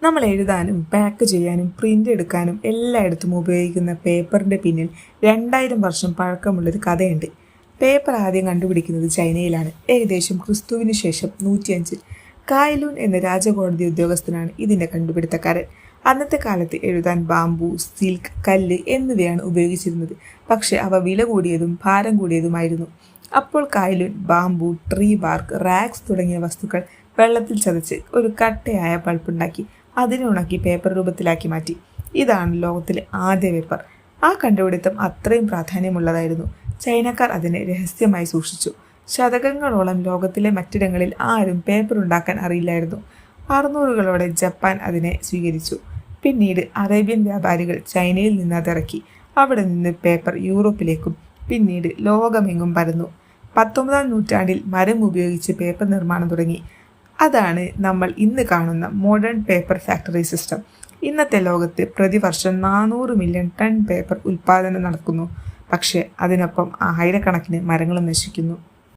നമ്മൾ എഴുതാനും പാക്ക് ചെയ്യാനും പ്രിൻ്റ് എടുക്കാനും എല്ലായിടത്തും ഉപയോഗിക്കുന്ന പേപ്പറിൻ്റെ പിന്നിൽ 2000 വർഷം പഴക്കമുള്ളൊരു കഥയുണ്ട്. പേപ്പർ ആദ്യം കണ്ടുപിടിക്കുന്നത് ചൈനയിലാണ്. ഏകദേശം ക്രിസ്തുവിന് ശേഷം 105 കായലൂൻ എന്ന രാജകോടതി ഉദ്യോഗസ്ഥനാണ് ഇതിൻ്റെ കണ്ടുപിടുത്തക്കാരൻ. അന്നത്തെ കാലത്ത് എഴുതാൻ ബാംബു, സിൽക്ക്, കല്ല് എന്നിവയാണ് ഉപയോഗിച്ചിരുന്നത്. പക്ഷെ അവ വില കൂടിയതും ഭാരം കൂടിയതുമായിരുന്നു. അപ്പോൾ കായലൂൻ ബാംബു, ട്രീ ബാർക്ക്, റാക്സ് തുടങ്ങിയ വസ്തുക്കൾ വെള്ളത്തിൽ ചതച്ച് ഒരു കട്ടയായ പൾപ്പുണ്ടാക്കി അതിനെ ഉണക്കി പേപ്പർ രൂപത്തിലാക്കി മാറ്റി. ഇതാണ് ലോകത്തിലെ ആദ്യ പേപ്പർ. ആ കണ്ടുപിടുത്തം അത്രയും പ്രാധാന്യമുള്ളതായിരുന്നു. ചൈനക്കാർ അതിനെ രഹസ്യമായി സൂക്ഷിച്ചു. ശതകങ്ങളോളം ലോകത്തിലെ മറ്റിടങ്ങളിൽ ആരും പേപ്പർ ഉണ്ടാക്കാൻ അറിയില്ലായിരുന്നു. 600കളോടെ ജപ്പാൻ അതിനെ സ്വീകരിച്ചു. പിന്നീട് അറേബ്യൻ വ്യാപാരികൾ ചൈനയിൽ നിന്ന് അതിറക്കി. അവിടെ നിന്ന് പേപ്പർ യൂറോപ്പിലേക്കും പിന്നീട് ലോകമെങ്ങും പരന്നു. 19ാം നൂറ്റാണ്ടിൽ മരം ഉപയോഗിച്ച് പേപ്പർ നിർമ്മാണം തുടങ്ങി. അതാണ് നമ്മൾ ഇന്ന് കാണുന്ന മോഡേൺ പേപ്പർ ഫാക്ടറി സിസ്റ്റം. ഇന്നത്തെ ലോകത്ത് പ്രതിവർഷം 400 മില്യൺ ടൺ പേപ്പർ ഉൽപ്പാദനം നടക്കുന്നു. പക്ഷേ അതിനൊപ്പം ആയിരക്കണക്കിന് മരങ്ങളും നശിക്കുന്നു.